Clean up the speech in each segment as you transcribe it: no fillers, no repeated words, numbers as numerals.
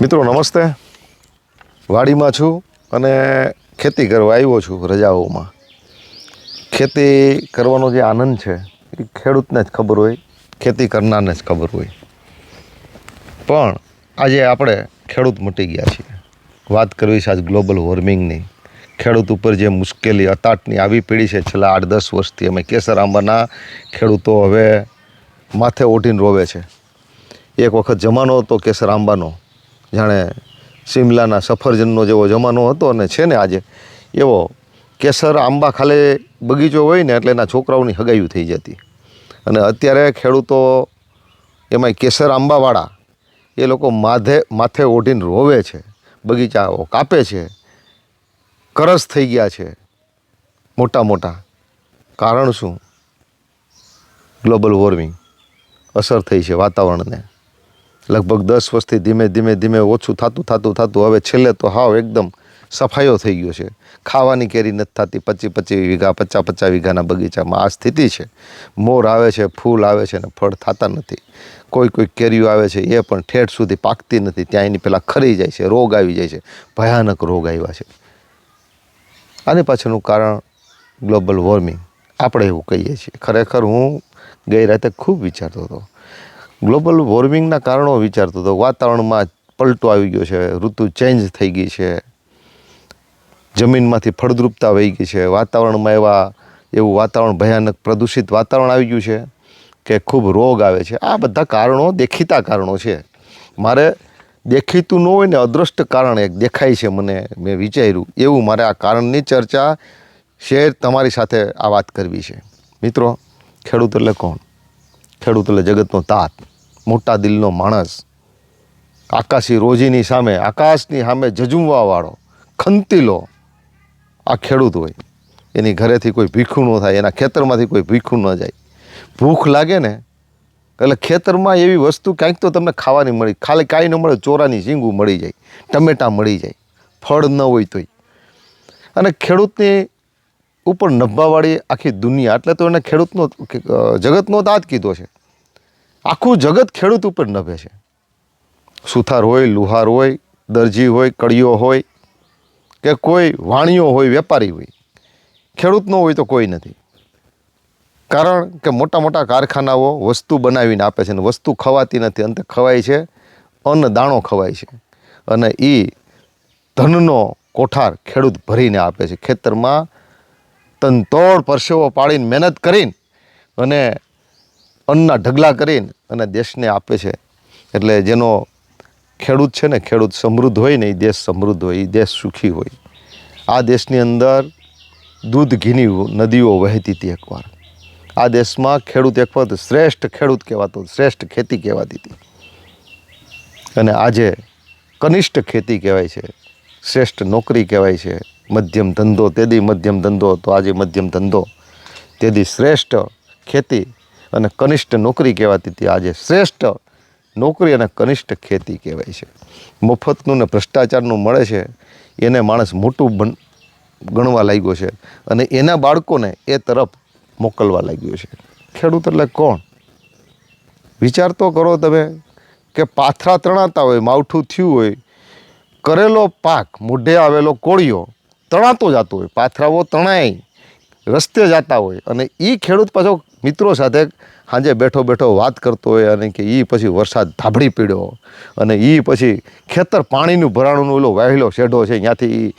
મિત્રો નમસ્તે. વાડીમાં છું અને ખેતી કરવા આવ્યો છું રજાઓમાં. ખેતી કરવાનો જે આનંદ છે એ ખેડૂતને જ ખબર હોય, ખેતી કરનારને જ ખબર હોય. પણ આજે આપણે ખેડૂત મટી ગયા છીએ. વાત કરવી છે આજ ગ્લોબલ વોર્મિંગની. ખેડૂત ઉપર જે મુશ્કેલી અતાટની આવી પડી છે છેલ્લા 8-10 વર્ષથી. અમે કેસર આંબાના ખેડૂતો હવે માથે ઓઢીને રોવે છે. એક વખત જમાનો હતો કેસર આંબાનો, જાણે શિમલાના સફરજનનો જેવો જમાનો હતો અને છે ને આજે એવો. કેસર આંબા ખાલી બગીચો હોય ને એટલે એના છોકરાઓની હગાયું થઈ જતી. અને અત્યારે ખેડૂતો એમાંય કેસર આંબાવાળા એ લોકો માથે ઓઢીને રોવે છે, બગીચાઓ કાપે છે, કરસ થઈ ગયા છે મોટા મોટા. કારણ શું? ગ્લોબલ વોર્મિંગ અસર થઈ છે વાતાવરણને. લગભગ 10 વર્ષથી ધીમે ધીમે ઓછું થતું હવે છેલ્લે તો હાવ એકદમ સફાયો થઈ ગયો છે. ખાવાની કેરી નથી થતી. 25 વીઘા 50 વીઘાના બગીચામાં આ સ્થિતિ છે. મોર આવે છે, ફૂલ આવે છે ને ફળ થતા નથી. કોઈ કેરીઓ આવે છે એ પણ ઠેઠ સુધી પાકતી નથી, ત્યાં એની પહેલાં ખરી જાય છે, રોગ આવી જાય છે. ભયાનક રોગ આવ્યા છે. આની પાછળનું કારણ ગ્લોબલ વોર્મિંગ આપણે એવું કહીએ છીએ. ખરેખર હું ગઈ રાતે ખૂબ વિચારતો હતો, ગ્લોબલ વોર્મિંગના કારણો વિચારતો હતો. વાતાવરણમાં પલટો આવી ગયો છે, ઋતુ ચેન્જ થઈ ગઈ છે, જમીનમાંથી ફળદ્રુપતા વહી ગઈ છે, વાતાવરણમાં એવું વાતાવરણ ભયાનક પ્રદૂષિત વાતાવરણ આવી ગયું છે કે ખૂબ રોગ આવે છે. આ બધા કારણો દેખીતા કારણો છે. મારે દેખીતું ન હોય ને અદૃષ્ટ કારણ એક દેખાય છે મને, મેં વિચાર્યું એવું મારે આ કારણની ચર્ચા શેર તમારી સાથે આ વાત કરવી છે. મિત્રો, ખેડૂત એટલે કોણ? ખેડૂત એટલે જગતનો તાત, મોટા દિલનો માણસ, આકાશી રોજીની સામે, આકાશની સામે ઝઝુમવાવાળો, ખંતીલો આ ખેડૂત હોય. એની ઘરેથી કોઈ ભીખું ન થાય, એના ખેતરમાંથી કોઈ ભીખું ન જાય. ભૂખ લાગે ને એટલે ખેતરમાં એવી વસ્તુ કાંઈક તો તમને ખાવાની મળી. ખાલી કાંઈ ન મળે, ચોરાની ઝીંગું મળી જાય, ટમેટાં મળી જાય, ફળ ન હોય તોય. અને ખેડૂતની ઉપર નભાવાળી આખી દુનિયા, એટલે તો એને ખેડૂતનો જગતનો તાત કીધો છે. આખું જગત ખેડૂત ઉપર નભે છે. સુથાર હોય, લુહાર હોય, દરજી હોય, કડિયો હોય કે કોઈ વાણિયો હોય, વેપારી હોય, ખેડૂત ન હોય તો કોઈ નથી. કારણ કે મોટા મોટા કારખાનાઓ વસ્તુ બનાવીને આપે છે ને વસ્તુ ખવાતી નથી. અંતે ખવાય છે અન્નદાણો ખવાય છે. અને એ ધનનો કોઠાર ખેડૂત ભરીને આપે છે. ખેતરમાં તનતોડ પરસેવો પાડીને મહેનત કરીને અને અન્નના ઢગલા કરીને અને દેશને આપે છે. એટલે જેનો ખેડૂત છે ને, ખેડૂત સમૃદ્ધ હોય ને, એ દેશ સમૃદ્ધ હોય, એ દેશ સુખી હોય. આ દેશની અંદર દૂધ ઘીની નદીઓ વહેતી હતી એકવાર. આ દેશમાં ખેડૂત એક વખત શ્રેષ્ઠ ખેડૂત કહેવાતો, શ્રેષ્ઠ ખેતી કહેવાતી હતી. અને આજે કનિષ્ઠ ખેતી કહેવાય છે, શ્રેષ્ઠ નોકરી કહેવાય છે. મધ્યમ ધંધો, તેદી મધ્યમ ધંધો હતો, આજે મધ્યમ ધંધો. તેદી શ્રેષ્ઠ ખેતી અને કનિષ્ઠ નોકરી કહેવાતી હતી, આજે શ્રેષ્ઠ નોકરી અને કનિષ્ઠ ખેતી કહેવાય છે. મફતનું ને ભ્રષ્ટાચારનું મળે છે એને માણસ મોટું ગણવા લાગ્યો છે અને એના બાળકોને એ તરફ મોકલવા લાગ્યો છે. ખેડૂત એટલે કોણ? વિચાર તો કરો તમે કે પાથરા તણાતા હોય, માવઠું થયું હોય, કરેલો પાક, મોઢે આવેલો કોળિયો તણાતો જતો હોય, પાથરાઓ તણાય, રસ્તે જતા હોય અને એ ખેડૂત પાછો મિત્રો સાથે સાંજે બેઠો વાત કરતો હોય અને કે એ પછી વરસાદ ધાબડી પીડ્યો અને એ પછી ખેતર પાણીનું ભરાણું ઓલો વહેલો શેઢો છે, ત્યાંથી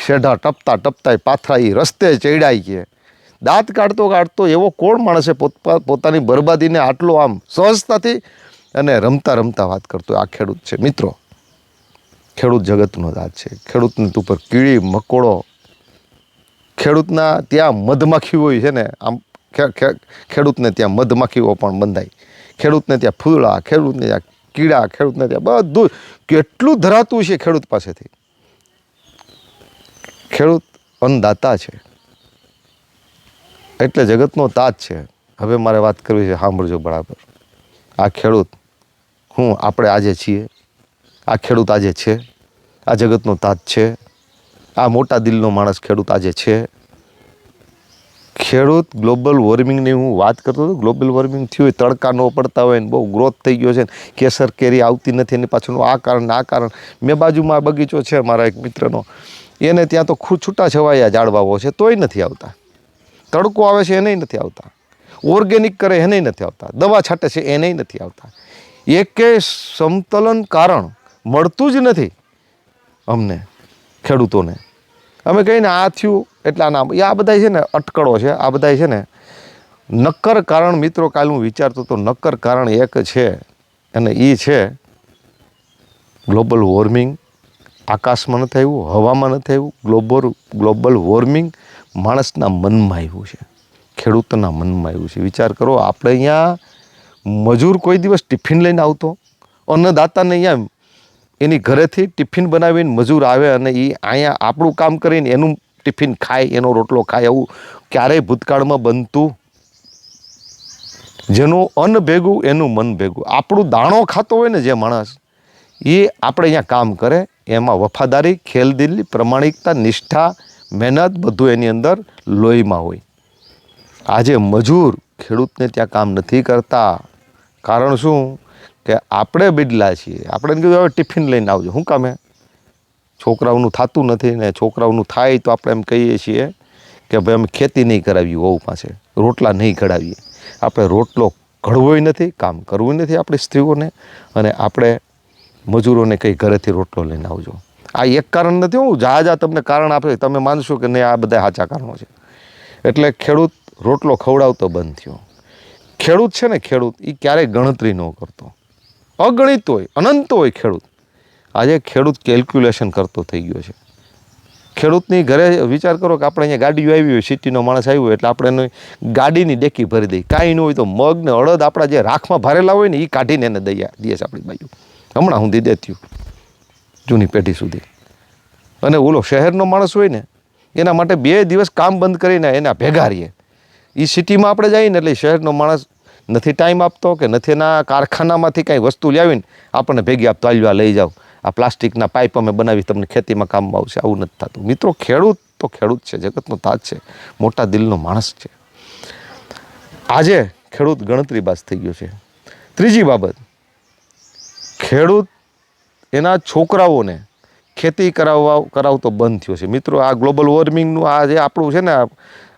શેઢા ટપતા પાથરા એ રસ્તે ચડ્યા છે. દાંત કાઢતો એવો કોણ માણસે પોતાની બરબાદીને આટલો આમ સહજતાથી અને રમતા વાત કરતો? આ ખેડૂત છે મિત્રો. ખેડૂત જગતનો દાંત છે. ખેડૂતની ઉપર કીડી મકોડો, ખેડૂતના ત્યાં મધમાખી હોય છે ને, આમ ખેડૂતને ત્યાં મધમાખીઓ પણ બંધાય, ખેડૂતને ત્યાં ફૂલડા, ખેડૂતને ત્યાં કીડા, ખેડૂતને ત્યાં બધું કેટલું ધરાતું છે ખેડૂત પાસેથી. ખેડૂત અન્નદાતા છે એટલે જગતનો તાજ છે. હવે મારે વાત કરવી છે, સાંભળજો બરાબર. આ ખેડૂત આપણે આજે છીએ, આ ખેડૂત આજે છે, આ જગતનો તાજ છે, આ મોટા દિલનો માણસ ખેડૂત આજે છે. ખેડૂત ગ્લોબલ વોર્મિંગની હું વાત કરતો હતો. ગ્લોબલ વોર્મિંગ થયું હોય, તડકા ન પડતા હોય ને બહુ ગ્રોથ થઈ ગયો છે ને કેસર કેરી આવતી નથી એની પાછળનું આ કારણ. મેં બાજુમાં બગીચો છે મારા એક મિત્રનો, એને ત્યાં તો છૂટા છવાયા ઝાડવાઓ છે તોય નથી આવતા. તડકો આવે છે એનેય નથી આવતા, ઓર્ગેનિક કરે એનેય નથી આવતા, દવા છાંટે છે એનેય નથી આવતા. એકે સમતોલન કારણ મળતું જ નથી અમને ખેડૂતોને. અમે કહીને આ થયું એટલે આ બધા છે ને અટકળો છે, આ બધા છે ને નક્કર કારણ. મિત્રો કાલે હું વિચારતો તો નક્કર કારણ એક છે અને એ છે ગ્લોબલ વોર્મિંગ. આકાશમાં નથી આવ્યું, હવામાં નથી આવ્યું. ગ્લોબલ વોર્મિંગ માણસના મનમાં આવ્યું છે, ખેડૂતના મનમાં આવ્યું છે. વિચાર કરો, આપણે અહીંયા મજૂર કોઈ દિવસ ટિફિન લઈને આવતો, અન્નદાતાને અહીંયા એની ઘરેથી ટિફિન બનાવીને મજૂર આવે અને એ અહીંયા આપણું કામ કરીને એનું ટિફિન ખાય, એનો રોટલો ખાય, એવું ક્યારેય ભૂતકાળમાં બનતું? જેનું અન્ન ભેગું એનું મન ભેગું. આપણું દાણો ખાતો હોય ને જે માણસ, એ આપણે અહીંયા કામ કરે, એમાં વફાદારી, ખેલદિલી, પ્રમાણિકતા, નિષ્ઠા, મહેનત બધું એની અંદર લોહીમાં હોય. આજે મજૂર ખેડૂતને ત્યાં કામ નથી કરતા. કારણ શું? કે આપણે બિડલા છીએ. આપણે કીધું હવે ટિફિન લઈને આવજો. શું કામે? છોકરાઓનું થતું નથી ને છોકરાઓનું થાય તો આપણે એમ કહીએ છીએ કે ભાઈ અમે ખેતી નહીં કરાવીએ, વહુ પાસે રોટલા નહીં ઘડાવીએ. આપણે રોટલો ઘડવોય નથી, કામ કરવું નથી આપણી સ્ત્રીઓને, અને આપણે મજૂરોને કંઈ ઘરેથી રોટલો લઈને આવજો. આ એક કારણ નથી. હું જા તમને કારણ આપે, તમે માનશો કે નહીં આ બધા સાચા કારણો છે. એટલે ખેડૂત રોટલો ખવડાવતો બંધ થયો. ખેડૂત છે ને, ખેડૂત એ ક્યારેય ગણતરી ન કરતો, અગણિત હોય, અનંત હોય ખેડૂત. આજે ખેડૂત કેલ્ક્યુલેશન કરતો થઈ ગયો છે. ખેડૂતની ઘરે વિચાર કરો કે આપણે અહીંયા ગાડીઓ આવી હોય, સિટીનો માણસ આવ્યો હોય એટલે આપણે એની ગાડીની ડેકી ભરી દઈએ. કાંઈ ન હોય તો મગ ને અડદ આપણા જે રાખમાં ભરેલા હોય ને એ કાઢીને એને દઈએ છે આપણી બાજુ. હમણાં સુધી દેત્યું જૂની પેઢી સુધી. અને ઓલો શહેરનો માણસ હોય ને એના માટે 2 દિવસ કામ બંધ કરીને એના ભેગા રહીએ. એ સિટીમાં આપણે જઈએ ને એટલે શહેરનો માણસ નથી ટાઈમ આપતો કે નથી એના કારખાનામાંથી કાંઈ વસ્તુ લાવીને આપણને ભેગી આપતો, આલ્યો લઈ જાઓ, આ પ્લાસ્ટિકના પાઇપ અમે બનાવી તમને ખેતીમાં કામમાં આવશે. આવું નથી થતું મિત્રો. ખેડૂત તો ખેડૂત છે, જગતનો તાજ છે, મોટા દિલનો માણસ છે. આજે ખેડૂત ગણતરીબાજ થઈ ગયો છે. ત્રીજી બાબત, ખેડૂત એના છોકરાઓને ખેતી કરાવતો બંધ થયો છે. મિત્રો આ ગ્લોબલ વોર્મિંગનું આ જે આપણું છે ને,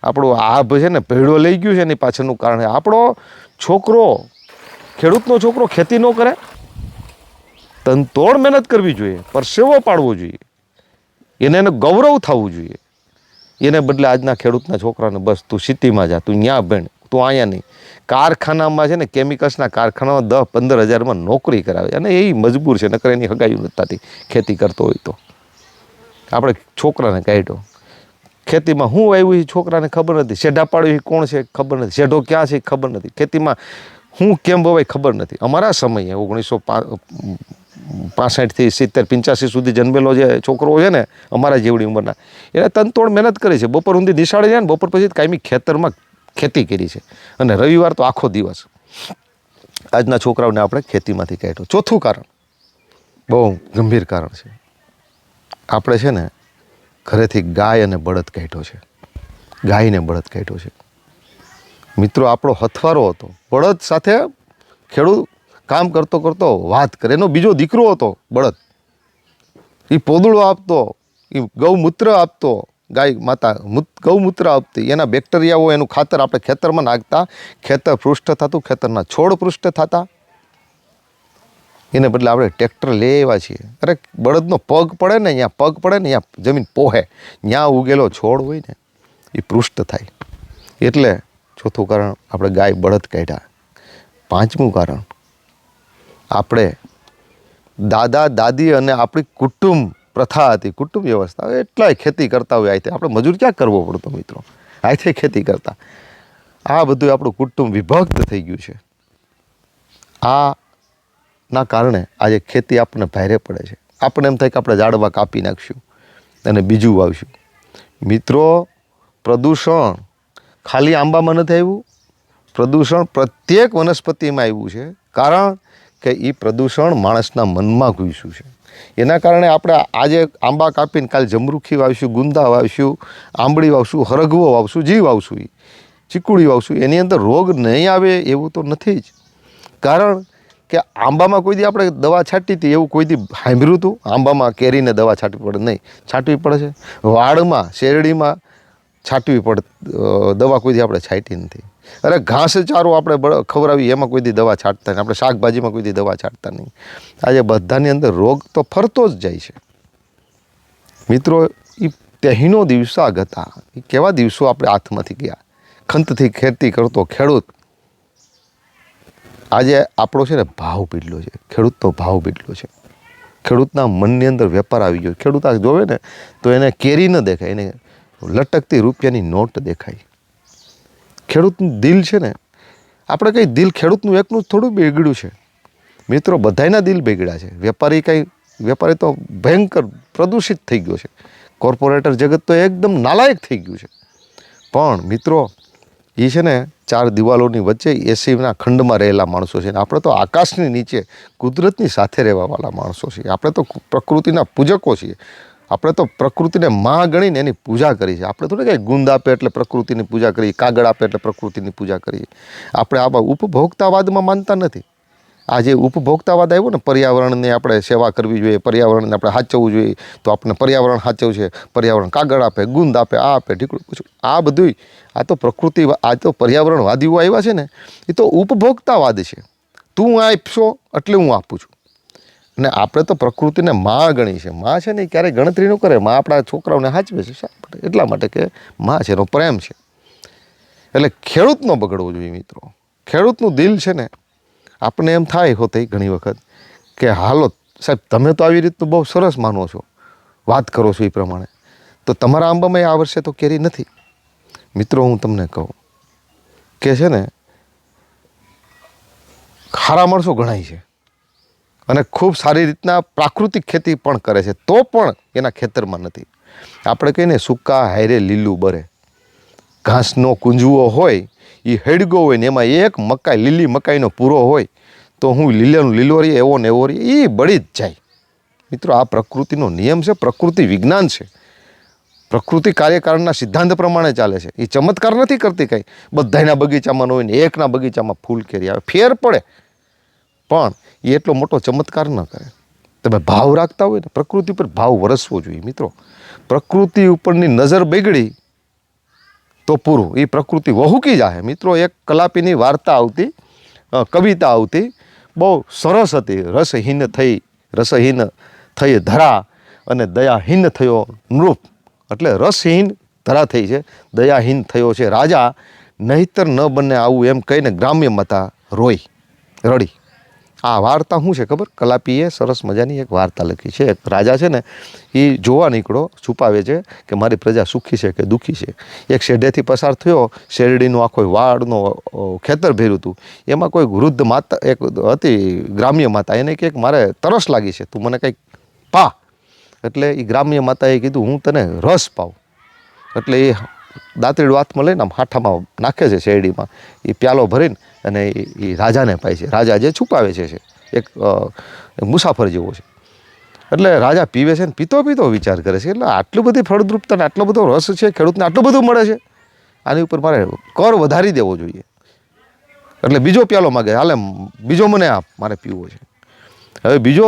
આપણું આભ છે ને ભેડો લઈ ગયું છે એની પાછળનું કારણ આપણો છોકરો, ખેડૂતનો છોકરો ખેતી ન કરે. તનતોડ મહેનત કરવી જોઈએ, પરસેવો પાડવો જોઈએ, એને ગૌરવ થવું જોઈએ. એને બદલે આજના ખેડૂતના છોકરાને બસ તું સિટીમાં જા, તું ત્યાં ભણ, તું અહીંયા નહીં. કારખાનામાં છે ને, કેમિકલ્સના કારખાનામાં 10-15 હજારમાં નોકરી કરાવે અને એ મજબૂર છે, નકર એની હગાયું નથી થતી ખેતી કરતો હોય તો. આપણે છોકરાને કાઢ્યો, ખેતીમાં શું આવ્યું એ છોકરાને ખબર નથી, શેઢા પાડ્યું એ કોણ છે ખબર નથી, શેઢો ક્યાં છે એ ખબર નથી, ખેતીમાં હું કેમ વવાય ખબર નથી. અમારા સમયે 1965 થી 70-85 સુધી જન્મેલો જે છોકરો છે ને, અમારા જેવડી ઉંમરના, એને તનતોડ મહેનત કરી છે. બપોર સુધી નિશાળે જાય ને, બપોર પછી કાયમી ખેતરમાં ખેતી કરી છે, અને રવિવાર તો આખો દિવસ. આજના છોકરાઓને આપણે ખેતીમાંથી કાઢ્યો. ચોથું કારણ, બહુ ગંભીર કારણ છે, આપણે છે ને ઘરેથી ગાય અને બળદ કાઢ્યો છે. ગાયને બળદ કાઢ્યો છે. મિત્રો આપણો હથવારો હતો, બળદ સાથે ખેડૂત કામ કરતો કરતો વાત કરે. એનો બીજો દીકરો હતો બળદ, એ પોદળો આપતો, એ ગૌમૂત્ર આપતો, ગાય માતા ગૌમૂત્ર આપતી, એના બેક્ટેરિયાઓ, એનું ખાતર આપણે ખેતરમાં નાખતા, ખેતર પૃષ્ઠ થતું, ખેતરના છોડ પૃષ્ઠ થતા. એને બદલે આપણે ટ્રેક્ટર લઈ આવ્યા છીએ. અરે બળદનો પગ પડે ને, અહીંયા પગ પડે ને, અહીંયા જમીન પોહે, ત્યાં ઉગેલો છોડ હોય ને એ પૃષ્ઠ થાય. એટલે ચોથું કારણ આપણે ગાય બળદ કાઢ્યા. પાંચમું કારણ, આપણે દાદા દાદી અને આપણી કુટુંબ પ્રથા હતી, કુટુંબ વ્યવસ્થા. એટલાય ખેતી કરતા હોય આથી, આપણે મજૂર ક્યાં કરવો પડતો મિત્રો, આથી ખેતી કરતા. આ બધું આપણું કુટુંબ વિભક્ત થઈ ગયું છે. ના કારણે આજે ખેતી આપણને ભારે પડે છે. આપણને એમ થાય કે આપણે ઝાડવા કાપી નાખશું અને બીજું વાવશું. મિત્રો પ્રદૂષણ ખાલી આંબામાં નથી આવ્યું, પ્રદૂષણ પ્રત્યેક વનસ્પતિમાં આવ્યું છે. કારણ કે એ પ્રદૂષણ માણસના મનમાં ઘૂસ્યું છે. એના કારણે આપણે આજે આંબા કાપીને કાલે જમરૂખી વાવશું, ગુંદા વાવશું, આંબળી વાવશું, હરગવો વાવશું, જી વાવશું, ચીકુડી વાવશું, એની અંદર રોગ નહીં આવે એવું તો નથી જ. કારણ કે આંબામાં કોઈ દી આપણે દવા છાંટી હતી એવું કોઈ દી સાંભળ્યું હતું? આંબામાં કેરીને દવા છાંટવી પડે? નહીં, છાંટવી પડે છે. વાળમાં, શેરડીમાં છાંટવી પડે દવા, કોઈ દી આપણે છાંટી નથી. અરે ઘાસ ચારો આપણે ખવડાવી એમાં કોઈ દી દવા છાંટતા નહીં, આપણે શાકભાજીમાં કોઈ દી દવા છાંટતા નહીં. આજે બધાની અંદર રોગ તો ફરતો જ જાય છે. મિત્રો, એ તહીનો દિવસા હતા, એ કેવા દિવસો આપણે હાથમાંથી ગયા. ખંતથી ખેતી કરતો ખેડૂત આજે આપણો છે ને ભાવ પીડલો છે, ખેડૂતનો ભાવ પીડલો છે. ખેડૂતના મનની અંદર વેપાર આવી ગયો. ખેડૂત આ જોવે ને તો એને કેરી ન દેખાય, એને લટકતી રૂપિયાની નોટ દેખાય. ખેડૂતનું દિલ છે ને, આપણે કંઈ દિલ ખેડૂતનું એકનું થોડું બગડ્યું છે મિત્રો, બધાયના દિલ બગડ્યા છે. વેપારી તો ભયંકર પ્રદૂષિત થઈ ગયો છે. કોર્પોરેટર જગત તો એકદમ નાલાયક થઈ ગયું છે. પણ મિત્રો, એ છે ને ચાર દિવાલોની વચ્ચે એસીના ખંડમાં રહેલા માણસો છે. આપણે તો આકાશની નીચે કુદરતની સાથે રહેવાવાળા માણસો છીએ. આપણે તો પ્રકૃતિના પૂજકો છીએ. આપણે તો પ્રકૃતિને માં ગણીને એની પૂજા કરી છે. આપણે થોડી કંઈ ગુંદ આપે એટલે પ્રકૃતિની પૂજા કરીએ, કાગળ આપે એટલે પ્રકૃતિની પૂજા કરીએ. આપણે આ ઉપભોક્તાવાદમાં માનતા નથી. આ જે ઉપભોક્તાવાદ આવ્યો ને, પર્યાવરણની આપણે સેવા કરવી જોઈએ, પર્યાવરણને આપણે સાચવવું જોઈએ, તો આપણે પર્યાવરણ સાચવશે, પર્યાવરણ કાગળ આપે, ગુંદ આપે, આ આપે, ઢીકડું પૂછું, આ બધું આ તો પ્રકૃતિ, આ તો પર્યાવરણવાદીઓ આવ્યા છે ને, એ તો ઉપભોક્તાવાદ છે. તું આપશો એટલે હું આપું છું. અને આપણે તો પ્રકૃતિને માં ગણી છે. માં છે ને એ ક્યારેય ગણતરી ન કરે. માં આપણા છોકરાઓને સાચવે છે. શા માટે? એટલા માટે કે માં છે, એનો પ્રેમ છે. એટલે ખેડૂત ન બગડવો જોઈએ મિત્રો. ખેડૂતનું દિલ છે ને, આપણને એમ થાય હોતે ઘણી વખત કે હાલો સાહેબ, તમે તો આવી રીતનું બહુ સરસ માનો છો, વાત કરો છો એ પ્રમાણે, તો તમારા આંબામાં આ વર્ષે તો કેરી નથી. મિત્રો, હું તમને કહું કે છે ને, ખારા માણસો ગણાય છે અને ખૂબ સારી રીતના પ્રાકૃતિક ખેતી પણ કરે છે, તો પણ એના ખેતરમાં નથી. આપણે કહીને સૂકા હાયરે લીલું બરે. ઘાસનો કુંજવો હોય, એ હેડગો હોય ને એમાં એક મકાઈ, લીલી મકાઈનો પૂરો હોય, તો હું લીલો રહી એવો ને એવો રહી, એ બળી જ જાય. મિત્રો, આ પ્રકૃતિનો નિયમ છે, પ્રકૃતિ વિજ્ઞાન છે. પ્રકૃતિ કાર્યકારણના સિદ્ધાંત પ્રમાણે ચાલે છે. એ ચમત્કાર નથી કરતી કંઈ. બધાના બગીચામાં ન હોય ને એકના બગીચામાં ફૂલ કેરી આવે, ફેર પડે, પણ એ એટલો મોટો ચમત્કાર ન કરે. તમે ભાવ રાખતા હોય ને, પ્રકૃતિ પર ભાવ વરસવો જોઈએ મિત્રો. પ્રકૃતિ ઉપરની નજર બગડી તો પૂરું, એ પ્રકૃતિ વહુકી જાય મિત્રો. એક કલાપીની વાર્તા આવતી, કવિતા આવતી, બહુ સરસ હતી. રસહીન થઈ ધરા અને દયાહીન થયો નૃપ. એટલે રસહીન ધરા થઈ છે, દયાહીન થયો છે રાજા, નહીતર ન બને આવું એમ કહીને ગ્રામ્ય માતા રડી. આ વાર્તા શું છે ખબર? કલાપીએ સરસ મજાની એક વાર્તા લખી છે. એક રાજા છે ને, એ જોવા નીકળો, છુપાવે છે કે મારી પ્રજા સુખી છે કે દુઃખી છે. એક શેઢેથી પસાર થયો, શેરડીનું આખો વાડનો ખેતર ભર્યું હતું. એમાં કોઈ વૃદ્ધ માતા એક હતી, ગ્રામ્ય માતા. એને કે મારે તરસ લાગી છે, તું મને કંઈક પા. એટલે એ ગ્રામ્ય માતાએ કીધું, હું તને રસ પાઉં. એટલે એ દાંતરડું હાથમાં લઈને આમ હાથામાં નાખે છે શેરડીમાં, એ પ્યાલો ભરીને અને એ રાજાને પાય છે. રાજા જે છુપાવે છે એક મુસાફર જેવો છે. એટલે રાજા પીવે છે ને પીતો વિચાર કરે છે, એટલે આટલું બધી ફળદ્રુપતા ને આટલો બધો રસ છે, ખેડૂતને આટલું બધું મળે છે, આની ઉપર મારે કર વધારી દેવો જોઈએ. એટલે બીજો પ્યાલો માગે, હાલે બીજો મને આપ, મારે પીવો છે. હવે બીજો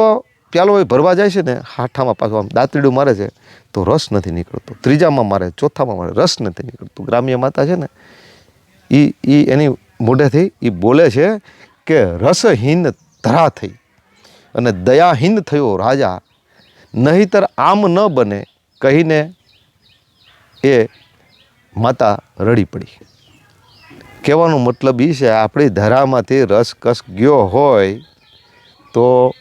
પ્યાલો એ ભરવા જાય છે ને, હાથામાં પાછું આમ દાંતરડું મારે છે તો રસ નથી નીકળતો. ત્રીજામાં મારે, ચોથામાં મારે રસ નથી નીકળતું. ગ્રામ્ય માતા છે ને, એ એની મોઢેથી એ બોલે છે કે રસહીન ધરા થઈ અને દયાહીન થયો રાજા, નહીતર આમ ન બને કહીને એ માતા રડી પડી. કહેવાનો મતલબ એ છે, આપણી ધરામાંથી રસકસ ગયો હોય તો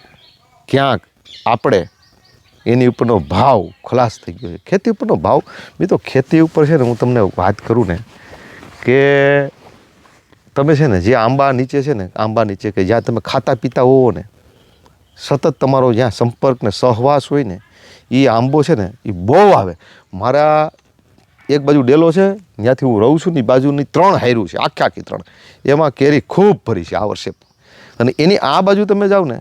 ક્યાંક આપણે એની ઉપરનો ભાવ ખલાસ થઈ ગયો છે. ખેતી ઉપરનો ભાવ મિત્રો, ખેતી ઉપર છે ને, હું તમને વાત કરું ને કે તમે છે ને, જે આંબા નીચે છે ને, આંબા નીચે કે જ્યાં તમે ખાતા પીતા હોવો ને, સતત તમારો જ્યાં સંપર્ક ને સહવાસ હોય ને, એ આંબો છે ને, એ બહુ આવે. મારા એક બાજુ ડેલો છે, ત્યાંથી હું રહું છું ને, એ બાજુની 3 હાયરું છે, આખી 3. એમાં કેરી ખૂબ ભરી છે આ વર્ષે. અને એની આ બાજુ તમે જાઓ ને,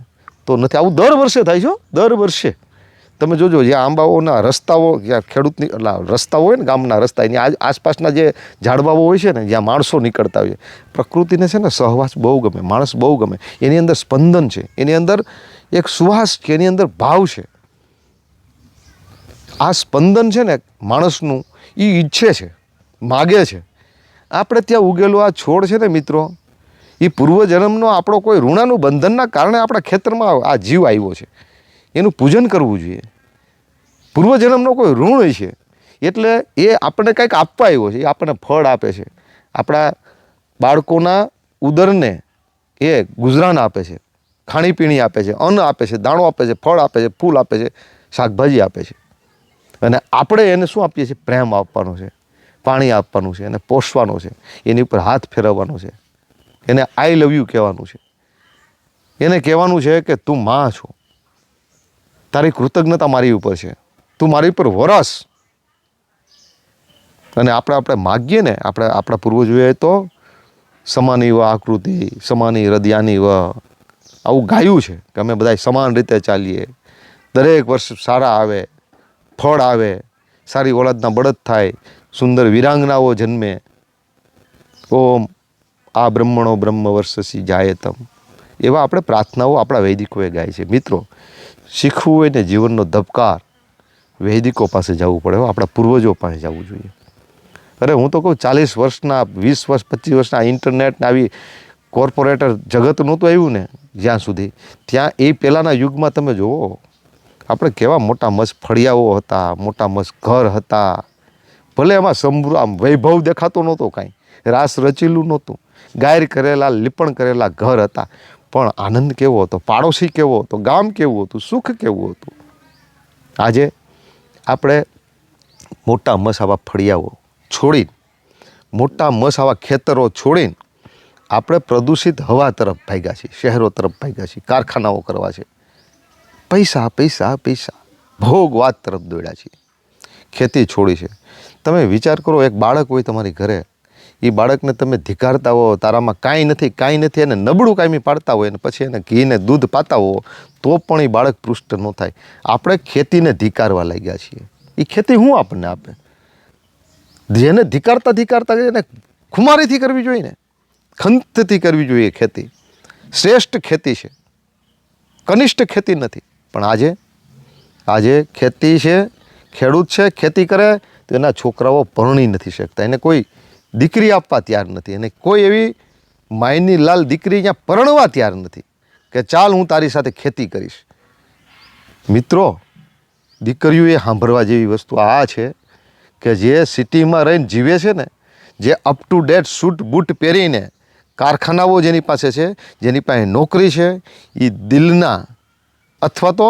તો નથી. આવું દર વર્ષે થાય છે, દર વર્ષે. તમે જોજો, જ્યાં આંબાઓના રસ્તાઓ, જ્યાં ખેડૂતની રસ્તાઓ હોય ને, ગામના રસ્તા, એની આસપાસના જે ઝાડવાઓ હોય છે ને, જ્યાં માણસો નીકળતા હોય, પ્રકૃતિને છે ને સહવાસ બહુ ગમે, માણસ બહુ ગમે. એની અંદર સ્પંદન છે, એની અંદર એક સુવાસ છે, એની અંદર ભાવ છે. આ સ્પંદન છે ને માણસનું, એ ઈચ્છે છે, માગે છે. આપણે ત્યાં ઉગેલો આ છોડ છે ને મિત્રો, એ પૂર્વજન્મનો આપણો કોઈ ઋણાનું બંધનના કારણે આપણા ખેતરમાં આ જીવ આવ્યો છે. એનું પૂજન કરવું જોઈએ. પૂર્વજન્મનો કોઈ ઋણ છે, એટલે એ આપણને કંઈક આપવા આવ્યો છે, એ આપણને ફળ આપે છે. આપણા બાળકોના ઉદરને એ ગુજરાન આપે છે, ખાણીપીણી આપે છે, અન્ન આપે છે, દાણો આપે છે, ફળ આપે છે, ફૂલ આપે છે, શાકભાજી આપે છે. અને આપણે એને શું આપીએ છીએ? પ્રેમ આપવાનો છે, પાણી આપવાનું છે, એને પોષવાનો છે, એની ઉપર હાથ ફેરવવાનો છે, એને આઈ લવ યુ કહેવાનું છે. એને કહેવાનું છે કે તું માં છો, તારી કૃતજ્ઞતા મારી ઉપર છે, તું મારી ઉપર વરસ. અને આપણે માગીએ ને, આપણા પૂર્વજોએ તો સમાની વ આકૃતિ, સમાની હૃદયાની વ, આવું ગાયું છે કે અમે બધા સમાન રીતે ચાલીએ, દરેક વર્ષ સારા આવે, ફળ આવે, સારી ઓલાદના બળદ થાય, સુંદર વિરાંગનાઓ જન્મે. ઓમ આ બ્રહ્મણો બ્રહ્મ વર્ષસી જાયતમ. એવા આપણે પ્રાર્થનાઓ આપણા વૈદિકોએ ગાય છે. મિત્રો, શીખવું હોય ને જીવનનો ધબકાર, વૈદિકો પાસે જવું પડે, આપણા પૂર્વજો પાસે જવું જોઈએ. અરે હું તો કહું, 40 વર્ષના, 20 વર્ષ, 25 વર્ષના ઇન્ટરનેટને આવી કોર્પોરેટર જગત નહોતું આવ્યું ને જ્યાં સુધી, ત્યાં એ પહેલાંના યુગમાં તમે જુઓ, આપણે કેવા મોટા મસ્ત ફળિયાઓ હતા, મોટા મસ્ત ઘર હતા. ભલે એમાં આમ વૈભવ દેખાતો નહોતો, કાંઈ રાસ રચેલું નહોતું, ગાયર કરેલા, લીપણ કરેલા ઘર હતા, પણ આનંદ કેવો હતો, પાડોશી કેવો હતો, ગામ કેવું હતું, સુખ કેવું હતું. આજે આપણે મોટા મસ આવા ફળિયાઓ છોડીને, મોટા મસ આવા ખેતરો છોડીને આપણે પ્રદૂષિત હવા તરફ ભાગ્યા છીએ, શહેરો તરફ ભાગ્યા છીએ, કારખાનાઓ કરવા છે, પૈસા પૈસા પૈસા, ભોગવાદ તરફ દોડ્યા છીએ, ખેતી છોડી છે. તમે વિચાર કરો, એક બાળક હોય તમારી ઘરે, એ બાળકને તમે ધિકારતા હો, તારામાં કાંઈ નથી, એને નબળું કાયમી પાડતા હોય, અને પછી એને ઘીને દૂધ પાતા હો, તો પણ એ બાળક પૃષ્ઠ ન થાય. આપણે ખેતીને ધિકારવા લાગ્યા છીએ. એ ખેતી શું આપણને આપે? જેને ધિકારતા એને ખુમારીથી કરવી જોઈએ ને, ખંતથી કરવી જોઈએ. ખેતી શ્રેષ્ઠ ખેતી છે, કનિષ્ઠ ખેતી નથી. પણ આજે ખેતી છે, ખેડૂત છે, ખેતી કરે તો એના છોકરાઓ પરણી નથી શકતા, એને કોઈ દીકરી આપવા તૈયાર નથી, એને કોઈ એવી માયની લાલ દીકરી અહીંયા પરણવા તૈયાર નથી કે ચાલ હું તારી સાથે ખેતી કરીશ. મિત્રો, દીકરીઓ એ સાંભળવા જેવી વસ્તુ આ છે કે જે સિટીમાં રહીને જીવે છે ને, જે up to date suit boot પહેરીને, કારખાનાઓ જેની પાસે છે, જેની પાસે નોકરી છે, એ દિલના, અથવા તો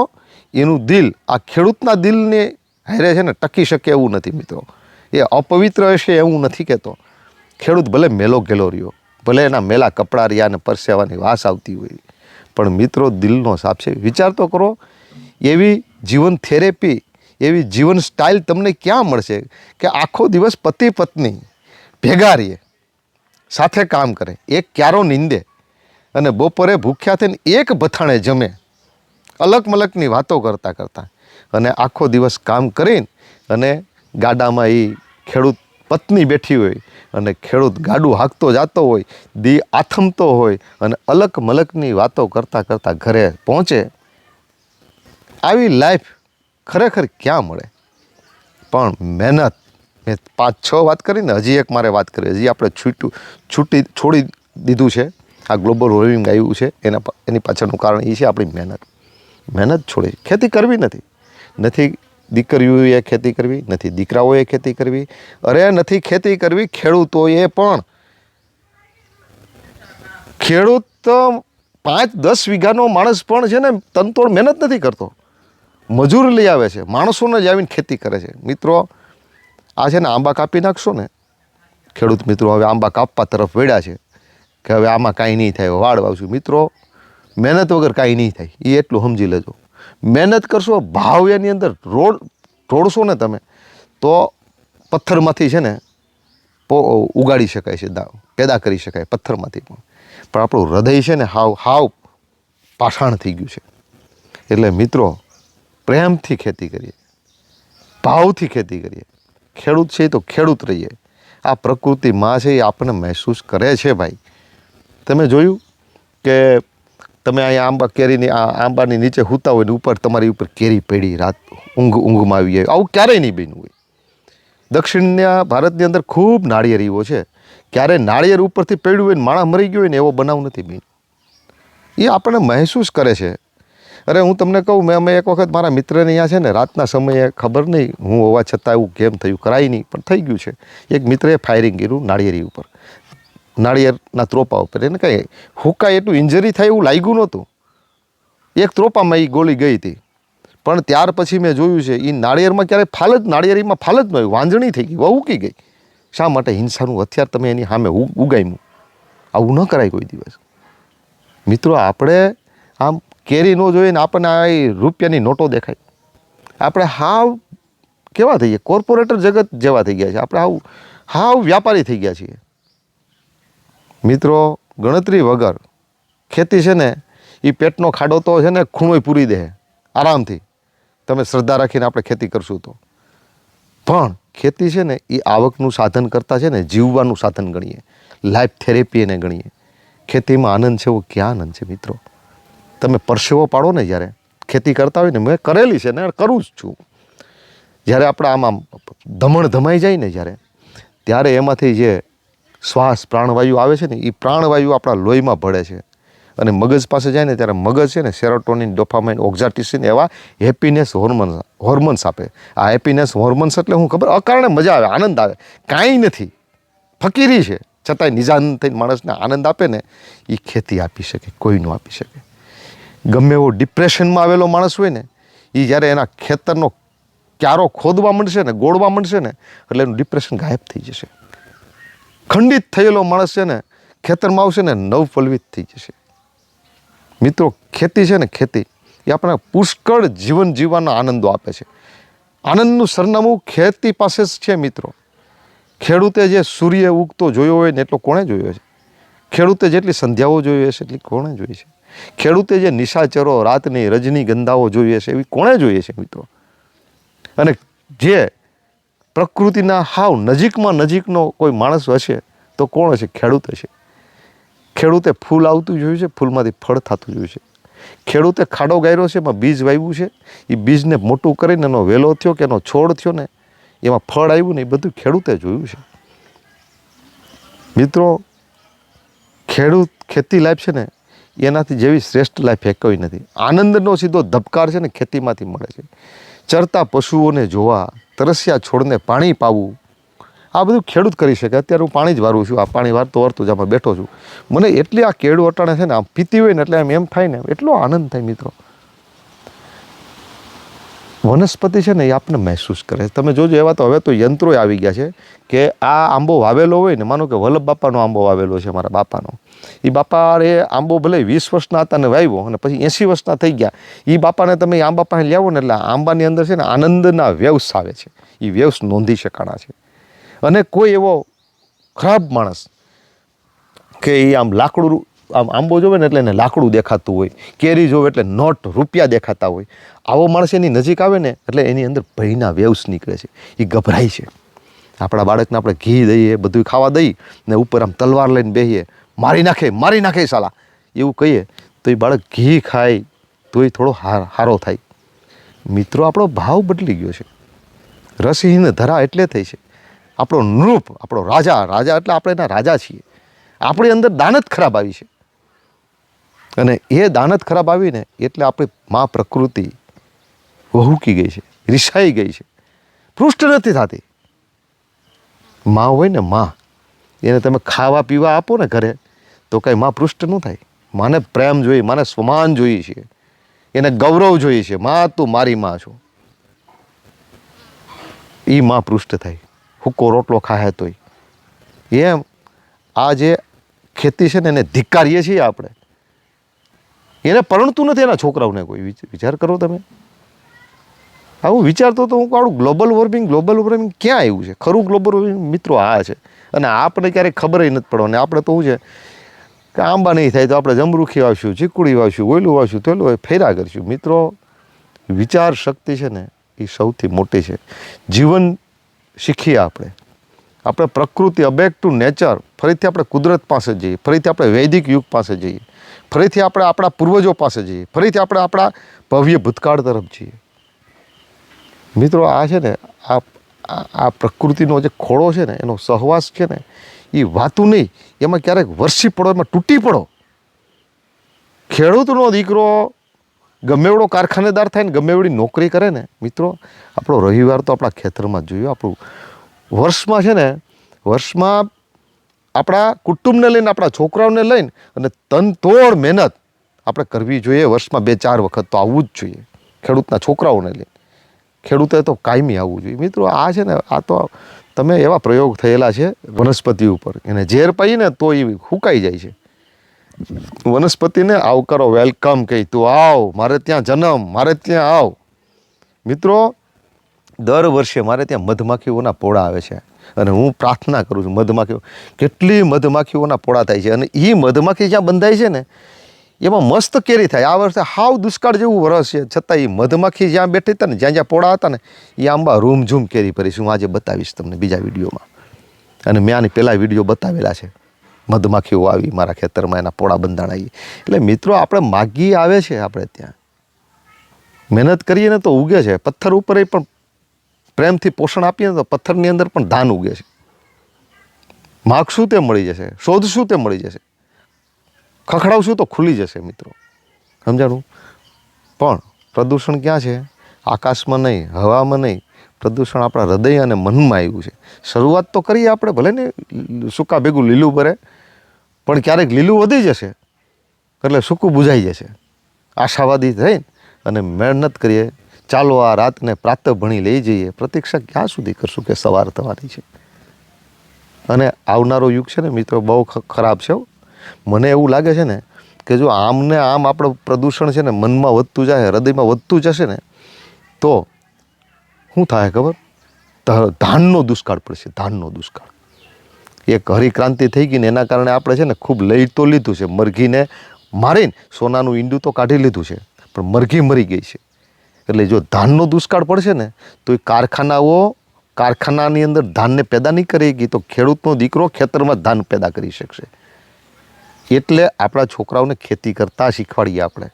એનું દિલ આ ખેડૂતના દિલને હારે છે ને ટકી શકે એવું નથી. મિત્રો, એ અપવિત્ર હશે એવું નથી કહેતો. ખેડૂત ભલે મેલો ગેલો રહ્યો, ભલે એના મેલા કપડાં રહ્યા અને પરસેવાની વાસ આવતી હોય, પણ મિત્રો દિલનો સાપ છે. વિચાર તો કરો, એવી જીવન થેરેપી, એવી જીવન સ્ટાઇલ તમને ક્યાં મળશે કે આખો દિવસ પતિ પત્ની ભેગા રહીએ, સાથે કામ કરે, એક ક્યારો નીંદે, અને બપોરે ભૂખ્યા થઈને એક ભથાણે જમે, અલગ મલકની વાતો કરતાં, અને આખો દિવસ કામ કરીને, અને ગાડામાં એ ખેડૂત પત્ની બેઠી હોય, અને ખેડૂત ગાડું હાંકતો જતો હોય, દી આથમતો હોય, અને અલગ મલકની વાતો કરતાં ઘરે પહોંચે. આવી લાઈફ ખરેખર ક્યાં મળે? પણ મહેનત, મેં 5-6 વાત કરીને, હજી એક મારે વાત કરી, હજી આપણે છોડી દીધું છે. આ ગ્લોબલ વોર્મિંગ આવ્યું છે, એની પાછળનું કારણ એ છે આપણી મહેનત છોડી. ખેતી કરવી નથી દીકરીઓએ ખેતી કરવી, નથી દીકરાઓએ ખેતી કરવી, નથી ખેતી કરવી ખેડૂતોએ પણ. ખેડૂત 5-10 વીઘાનો માણસ પણ છે ને તનતોડ મહેનત નથી કરતો, મજૂર લઈ આવે છે, માણસોને જ આવીને ખેતી કરે છે. મિત્રો, આ છે ને આંબા કાપી નાખશો ને, ખેડૂત મિત્રો હવે આંબા કાપવા તરફ વળ્યા છે કે હવે આમાં કાંઈ નહીં થાય, વાડ વાવશું. મિત્રો, મહેનત વગર કાંઈ નહીં થાય, એ એટલું સમજી લેજો. મહેનત કરશો, ભાવ એની અંદર રોડશો ને તમે, તો પથ્થરમાંથી છે ને ઉગાડી શકાય છે, પેદા કરી શકાય પથ્થરમાંથી પણ આપણું હૃદય છે ને હાવ પાષાણ થઈ ગયું છે. એટલે મિત્રો, પ્રેમથી ખેતી કરીએ, ભાવથી ખેતી કરીએ. ખેડૂત છે તો ખેડૂત રહીએ. આ પ્રકૃતિ માં છે એ આપણને મહેસૂસ કરે છે ભાઈ. તમે જોયું કે તમે અહીંયા આંબાની નીચે સૂતા હોય ને ઉપર તમારી ઉપર કેરી પડી, રાત ઊંઘમાં આવી જાય, આવું ક્યારેય નહીં બન્યું હોય. દક્ષિણના ભારતની અંદર ખૂબ નાળિયેર એવો છે, ક્યારે નાળિયેર ઉપરથી પડ્યું હોય ને માણસ મરી ગયો હોય ને એવો બનાવ નથી બન્યો. એ આપણને મહેસૂસ કરે છે. અરે હું તમને કહું, અમે એક વખત મારા મિત્રને અહીંયા છે ને રાતના સમયે, ખબર નહીં હું હોવા છતાં એવું કેમ થયું, કરાય નહીં પણ થઈ ગયું છે. એક મિત્રએ ફાયરિંગ કર્યું નાળિયેરી ઉપર, નાળિયેરના ત્રોપા ઉપર. એને કાંઈ હુકાય એટલું ઇન્જરી થાય એવું લાગ્યું નહોતું. એક ત્રોપામાં એ ગોળી ગઈ હતી. પણ ત્યાર પછી મેં જોયું છે એ નાળિયેરમાં ક્યારેય નાળિયેરીમાં ફાલ જ ન હોય, વાંજણી થઈ ગઈ, ઉકી ગઈ. શા માટે? હિંસાનું હથિયાર તમે એની સામે ઉગામ્યું. આવું ન કરાય કોઈ દિવસ. મિત્રો, આપણે આમ કેરી ન જોઈએ ને આપણને આ રૂપિયાની નોટો દેખાય. આપણે હાવ કેવા થઈ ગયા, કોર્પોરેટર જગત જેવા થઈ ગયા છે. આપણે હાવ વ્યાપારી થઈ ગયા છીએ. મિત્રો, ગણતરી વગર ખેતી છે ને એ પેટનો ખાડો તો છે ને ખૂણોય પૂરી દે આરામથી. તમે શ્રદ્ધા રાખીને આપણે ખેતી કરશું તો. પણ ખેતી છે ને એ આવકનું સાધન કરતાં છે ને જીવવાનું સાધન ગણીએ, લાઈફ થેરેપી એને ગણીએ. ખેતીમાં આનંદ છે એવો ક્યાં આનંદ છે મિત્રો? તમે પરસેવો પાડો ને જ્યારે ખેતી કરતા હોય ને, મેં કરેલી છે ને કરું જ છું, જ્યારે આપણે આમ ધમણ ધમાઈ જાય ને ત્યારે એમાંથી જે શ્વાસ પ્રાણવાયુ આવે છે ને એ પ્રાણવાયુ આપણા લોહીમાં ભળે છે અને મગજ પાસે જાય ને ત્યારે મગજ છે ને સેરોટોનિન, ડોપામાઇન, ઓક્ઝાટિસિન એવા હેપીનેસ હોર્મોન્સ આપે. આ હેપીનેસ હોર્મોન્સ એટલે હું ખબર, અકારણે મજા આવે, આનંદ આવે. કાંઈ નથી, ફકીરી છે છતાંય નિજાન થઈને માણસને આનંદ આપે ને એ ખેતી આપી શકે, કોઈ ન આપી શકે. ગમે એવો ડિપ્રેશનમાં આવેલો માણસ હોય ને એ જ્યારે એના ખેતરનો ક્યારો ખોદવા માંડશે ને, ગોળવા માંડશે ને એટલે એનું ડિપ્રેશન ગાયબ થઈ જશે. ખંડિત થયેલો માણસ છે ને ખેતરમાં આવશે ને નવપલ્વિત થઈ જશે. મિત્રો, ખેતી છે ને, ખેતી એ આપણને પુષ્કળ જીવન જીવવાના આનંદો આપે છે. આનંદનું સરનામું ખેતી પાસે જ છે મિત્રો. ખેડૂતે જે સૂર્ય ઉગતો જોયો હોય ને એટલો કોણે જોયો છે? ખેડૂતે જેટલી સંધ્યાઓ જોઈ હશે એટલી કોણે જોઈ છે? ખેડૂતે જે નિશાચરો, રાતની રજનીગંધાઓ જોઈએ છે એવી કોણે જોઈએ છે મિત્રો? અને જે પ્રકૃતિના હાવ નજીકનો કોઈ માણસ હશે તો કોણ હશે? ખેડૂત હશે. ખેડૂતે ફૂલ આવતું જોયું છે, ફૂલમાંથી ફળ થતું જોયું છે. ખેડૂતે ખાડો ગાયરો છે, એમાં બીજ વાવ્યું છે, એ બીજને મોટું કરીને એનો વેલો થયો કે એનો છોડ થયો ને એમાં ફળ આવ્યું ને એ બધું ખેડૂતે જોયું છે. મિત્રો, ખેતી લાઈફ છે ને એનાથી જેવી શ્રેષ્ઠ લાઈફ એક કોઈ નથી. આનંદનો સીધો ધબકાર છે ને ખેતીમાંથી મળે છે. ચરતા પશુઓને જોવા, તરસ્યા છોડને પાણી પાવું, આ બધું ખેડૂત કરી શકે. અત્યારે હું પાણી જ વારું છું, આ પાણી વારતો જ આમાં બેઠો છું. મને એટલી આ કેળું અટાણે છે ને આમ પીતી હોય ને એટલે એમ થાય ને એટલો આનંદ થાય મિત્રો. વનસ્પતિ છે ને એ આપણને મહેસૂસ કરે. તમે જોજો, એવા તો હવે તો યંત્રો આવી ગયા છે કે આ આંબો વાવેલો હોય ને, માનો કે વલ્લભ બાપાનો આંબો વાવેલો છે, મારા બાપાનો. એ બાપા એ આંબો ભલે 20 વર્ષના હતા ને વાવ્યો અને પછી 80 વર્ષના થઈ ગયા. એ બાપાને તમે આંબા પાસે લાવો ને એટલે આંબાની અંદર છે ને આનંદના વેવ્સ આવે છે. એ વેવ્સ નોંધી શકાણા છે. અને કોઈ એવો ખરાબ માણસ કે એ આમ લાકડું, આમ આંબો જોવે ને એટલે એને લાકડું દેખાતું હોય, કેરી જોવે એટલે નોટ રૂપિયા દેખાતા હોય, આવો માણસ એની નજીક આવે ને એટલે એની અંદર ભયના વેવ્સ નીકળે છે. એ ગભરાય છે. આપણા બાળકને આપણે ઘી દઈએ, બધું ખાવા દઈએ ને ઉપર આમ તલવાર લઈને બેસીએ, મારી નાખે સાલા એવું કહીએ તો એ બાળક ઘી ખાય તો એ થોડો હારો થાય. મિત્રો, આપણો ભાવ બદલી ગયો છે. રસહીન ધરા એટલે થઈ છે. આપણો નૃપ, આપણો રાજા એટલે આપણે એના રાજા છીએ. આપણી અંદર દાનત ખરાબ આવી છે અને એ દાનત ખરાબ આવીને એટલે આપણી મા પ્રકૃતિ વહુકી ગઈ છે, રિસાઈ ગઈ છે, પૃષ્ઠ નથી થતી. મા હોય ને મા, એને તમે ખાવા પીવા આપો ને ઘરે તો કાંઈ મા પૃષ્ઠ ન થાય. માને પ્રેમ જોઈએ, માને સ્વમાન જોઈએ છે, એને ગૌરવ જોઈએ છે. મા, તું મારી મા છો, એ મા પૃષ્ઠ થાય. હુક્કો રોટલો ખાય તોય. એમ આ જે ખેતી છે ને એને ધિક્કારીએ છીએ આપણે. એને પરણતું નથી એના છોકરાઓને કોઈ. વિચાર કરો તમે. આવું વિચારતો તો હું કાઢું ગ્લોબલ વોર્મિંગ ક્યાં આવ્યું છે? ખરું ગ્લોબલ વોર્મિંગ મિત્રો આ છે. અને આપણે ક્યારેક ખબર નથી પડવાની. આપણે તો શું છે કે આંબા નહીં થાય તો આપણે જમરૂખી વાવશું, ચીકુડી વાવશું, ઓયલું વાવશું, તો ફેરા કરશું. મિત્રો, વિચાર શક્તિ છે ને એ સૌથી મોટી છે. જીવન શીખીએ આપણે પ્રકૃતિ, બેક ટુ નેચર, ફરીથી આપણે કુદરત પાસે જઈએ, ફરીથી આપણે વૈદિક યુગ પાસે જઈએ, ફરીથી આપણે આપણા પૂર્વજો પાસે જઈએ, ફરીથી આપણે આપણા ભવ્ય ભૂતકાળ તરફ જઈએ. મિત્રો આ છે ને આ પ્રકૃતિનો જે ખોળો છે ને એનો સહવાસ છે ને એ વાતું નહીં, એમાં ક્યારેક વરસી પડો, એમાં તૂટી પડો. ખેડૂતનો દીકરો ગમે એવડો કારખાનેદાર થાય ને ગમે એવડી નોકરી કરે ને મિત્રો, આપણો રવિવાર તો આપણા ખેતરમાં જ જોઈએ. આપણું વર્ષમાં છે ને વર્ષમાં આપણા કુટુંબને લઈને, આપણા છોકરાઓને લઈને અને તનતોડ મહેનત આપણે કરવી જોઈએ. વર્ષમાં 2-4 વખત તો આવવું જ જોઈએ ખેડૂતના છોકરાઓને લઈને. ખેડૂતે તો કાયમી આવવું જોઈએ. મિત્રો આ છે ને આ તો તમે એવા પ્રયોગ થયેલા છે વનસ્પતિ ઉપર, એને ઝેર પાઈને તો એ હુકાઈ જાય છે. વનસ્પતિને આવકારો, વેલકમ કહી, તું આવ, મારે ત્યાં જન્મ, મારે ત્યાં આવ. મિત્રો દર વર્ષે મારે ત્યાં મધમાખીઓના પોળા આવે છે અને હું પ્રાર્થના કરું છું મધમાખીઓ, કેટલી મધમાખીઓના પોળા થાય છે અને એ મધમાખી જ્યાં બંધાય છે ને એમાં મસ્ત કેરી થાય. આ વર્ષે હાવ દુષ્કાળ જેવું વરસ છે છતાં એ મધમાખી જ્યાં બેઠી હતા ને, જ્યાં જ્યાં પોળા હતા ને, એ આંબા રૂમઝૂમ કેરી ભરીશ. હું આજે બતાવીશ તમને બીજા વિડીયોમાં, અને મેં આની પહેલાં વિડીયો બતાવેલા છે. મધમાખીઓ આવી મારા ખેતરમાં, એના પોળા બંધાણાઈ. એટલે મિત્રો આપણે માગી આવે છે, આપણે ત્યાં મહેનત કરીએ ને તો ઉગે છે. પથ્થર ઉપર પણ પ્રેમથી પોષણ આપીએ ને તો પથ્થરની અંદર પણ ધાન ઉગે છે. માગશું તે મળી જશે, શોધશું તે મળી જશે, ખખડાવશું તો ખુલી જશે. મિત્રો સમજાણું? પણ પ્રદૂષણ ક્યાં છે? આકાશમાં નહીં, હવામાં નહીં, પ્રદૂષણ આપણા હૃદય અને મનમાં આવ્યું છે. શરૂઆત તો કરીએ આપણે, ભલે ને સૂકા ભેગું લીલું ભરે, પણ ક્યારેક લીલું વધી જશે એટલે સૂકું બુઝાઈ જશે. આશાવાદી થઈને અને મહેનત કરીએ. ચાલો આ રાતને પ્રાતઃ ભણી લઈ જઈએ. પ્રતીક્ષા ક્યાં સુધી કરશું કે સવાર થવાની છે? અને આવનારો યુગ છે ને મિત્રો બહુ ખરાબ છે. મને એવું લાગે છે ને કે જો આમ ને આમ આપણું પ્રદૂષણ છે ને મનમાં વધતું જાય, હૃદયમાં વધતું જશે ને તો શું થાય ખબર? ધાનનો દુષ્કાળ પડશે. ધાનનો દુષ્કાળ. એક હરિક્રાંતિ થઈ ગઈ ને એના કારણે આપણે છે ને ખૂબ લઈ તો લીધું છે. મરઘીને મારીને સોનાનું ઈંડું તો કાઢી લીધું છે, પણ મરઘી મરી ગઈ છે. એટલે જો ધાનનો દુષ્કાળ પડશે ને તો એ કારખાનાની અંદર ધાનને પેદા નહીં કરી ગઈ તો ખેડૂતનો દીકરો ખેતરમાં ધાન પેદા કરી શકશે. એટલે આપણા છોકરાઓને ખેતી કરતાં શીખવાડીએ.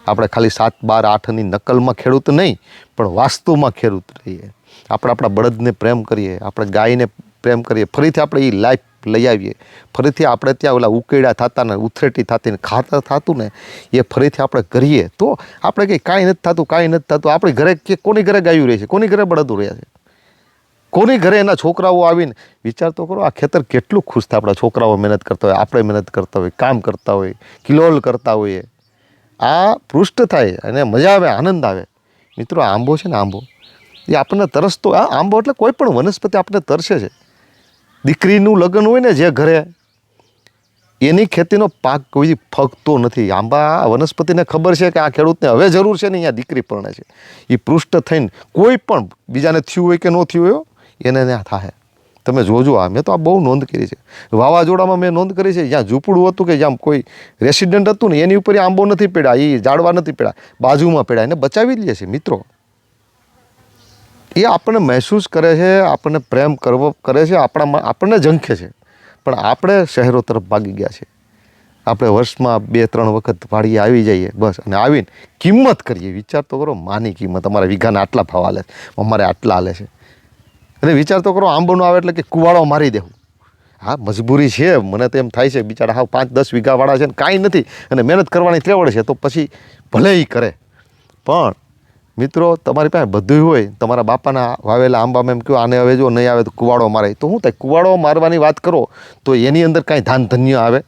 આપણે ખાલી 7, 12, 8ની નકલમાં ખેડૂત નહીં, પણ વાસ્તવમાં ખેડૂત રહીએ. આપણે આપણા બળદને પ્રેમ કરીએ, આપણે ગાયને પ્રેમ કરીએ, ફરીથી આપણે એ લાઈફ લઈ આવીએ. ફરીથી આપણે ત્યાં ઓલા ઉકેડા થતા ને ઉથરેટી થતી ને ખાતર થતું ને એ ફરીથી આપણે કરીએ તો આપણે કંઈ કાંઈ નથી થતું, કાંઈ નથી થતું. આપણી ઘરે કે કોની ઘરે ગાયું રહે છે, કોની ઘરે બળદો રહ્યા છે, કોની ઘરે એના છોકરાઓ આવીને વિચાર તો કરો. આ ખેતર કેટલું ખુશ થાય. આપણા છોકરાઓ મહેનત કરતા હોય, આપણે મહેનત કરતા હોય, કામ કરતા હોય, કિલોલ કરતા હોઈએ. આ પૃષ્ઠ થાય અને મજા આવે, આનંદ આવે. મિત્રો આંબો છે ને, આંબો એ આપણને તરસતો, આ આંબો એટલે કોઈ પણ વનસ્પતિ આપણને તરસે છે. દીકરીનું લગ્ન હોય ને જે ઘરે, એની ખેતીનો પાક કોઈ ફગતો નથી. આંબા વનસ્પતિને ખબર છે કે આ ખેડૂતને હવે જરૂર છે ને અહીંયા દીકરી પરણે છે. એ પૃષ્ઠ થઈને કોઈ પણ બીજાને થયું હોય કે ન થયું હોય એને ત્યાં થાય. તમે જોજો. મેં તો આ બહુ નોંધ કરી છે. વાવાઝોડામાં મેં નોંધ કરી છે. જ્યાં ઝૂંપડું હતું કે જ્યાં કોઈ રેસિડન્ટ હતું ને એની ઉપર આંબો નથી પડ્યા, એ ઝાડવા નથી પડ્યા, બાજુમાં પડ્યા, એને બચાવી લે છે. મિત્રો એ આપણને મહેસૂસ કરે છે, આપણને પ્રેમ કરે છે, આપણને ઝંખે છે. પણ આપણે શહેરો તરફ ભાગી ગયા છે. આપણે વર્ષમાં 2-3 વખત વાડીએ આવી જઈએ બસ, અને આવીને કિંમત કરીએ. વિચાર તો કરો, માની કિંમત. અમારા વીઘાના આટલા ભાવ હાલે છે, અમારે આટલા હાલે છે. અને વિચાર તો કરો, આંબોનો આવે એટલે કે કુવાડો મારી દેવું. હા, મજબૂરી છે. મને તો એમ થાય છે બિચારા હાવ 5-10 વીઘાવાળા છે ને કાંઈ નથી અને મહેનત કરવાની ત્રેવડ છે, તો પછી ભલે એ કરે. પણ મિત્રો તમારી પાસે બધું હોય, તમારા બાપાના વાવેલા આંબામાં એમ કહો આને હવે જો નહીં આવે તો કુવાડો મારે, તો શું થાય? કુવાડો મારવાની વાત કરો તો એની અંદર કાંઈ ધાન ધન્ય આવે,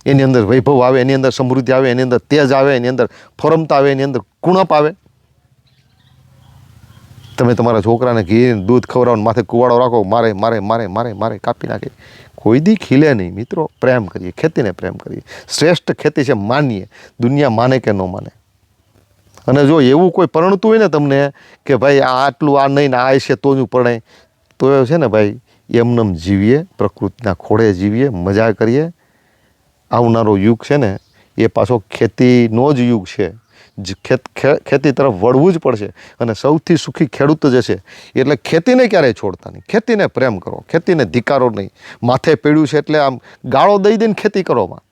એની અંદર વૈભવ આવે, એની અંદર સમૃદ્ધિ આવે, એની અંદર તેજ આવે, એની અંદર ફોરમતા આવે, એની અંદર કુણપ આવે. તમે તમારા છોકરાને ઘી દૂધ ખવડાવો, માથે કુવાડો રાખો, મારે મારે મારે મારે મારે કાપી નાખે. કોઈ દી ખીલે નહીં. મિત્રો પ્રેમ કરીએ, ખેતીને પ્રેમ કરીએ. શ્રેષ્ઠ ખેતી છે, માનીએ. દુનિયા માને કે ન માને. અને જો એવું કોઈ પરણતું હોય ને તમને કે ભાઈ આ આટલું આ નહીં ને આ છે તો જ પરણે, તો એ છે ને ભાઈ એમનેમ જીવીએ, પ્રકૃતિના ખોળે જીવીએ, મજા કરીએ. આવનારો યુગ છે ને એ પાછો ખેતીનો જ યુગ છે. ખેતી તરફ વળવું જ પડશે. અને સૌથી સુખી ખેડૂત જ છે. એટલે ખેતીને ક્યારેય છોડતા નહીં. ખેતીને પ્રેમ કરો, ખેતીને ધિકારો નહીં. માથે પડ્યું છે એટલે આમ ગાળો દઈ દઈને ખેતી કરોમાં.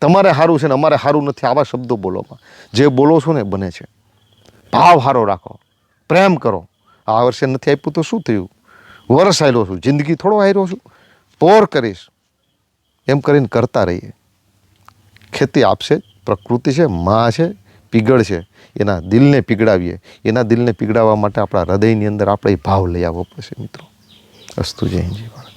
તમારે સારું છે ને અમારે સારું નથી, આવા શબ્દો બોલોમાં. જે બોલો છો ને બને છે. ભાવ સારો રાખો, પ્રેમ કરો. આ વર્ષે નથી આપ્યું તો શું થયું? વરસ હાર્યો છું, જિંદગી થોડો હાર્યો છું. પોર કરીશ એમ કરીને કરતા રહીએ. ખેતી આપશે, પ્રકૃતિ છે, માં છે, પીગળ છે. એના દિલને પીગળાવીએ. એના દિલને પીગળાવવા માટે આપણા હૃદયની અંદર આપણે ભાવ લઈ આવવો પડશે મિત્રો. અસ્તુ જય હિન્દ જય ભારત.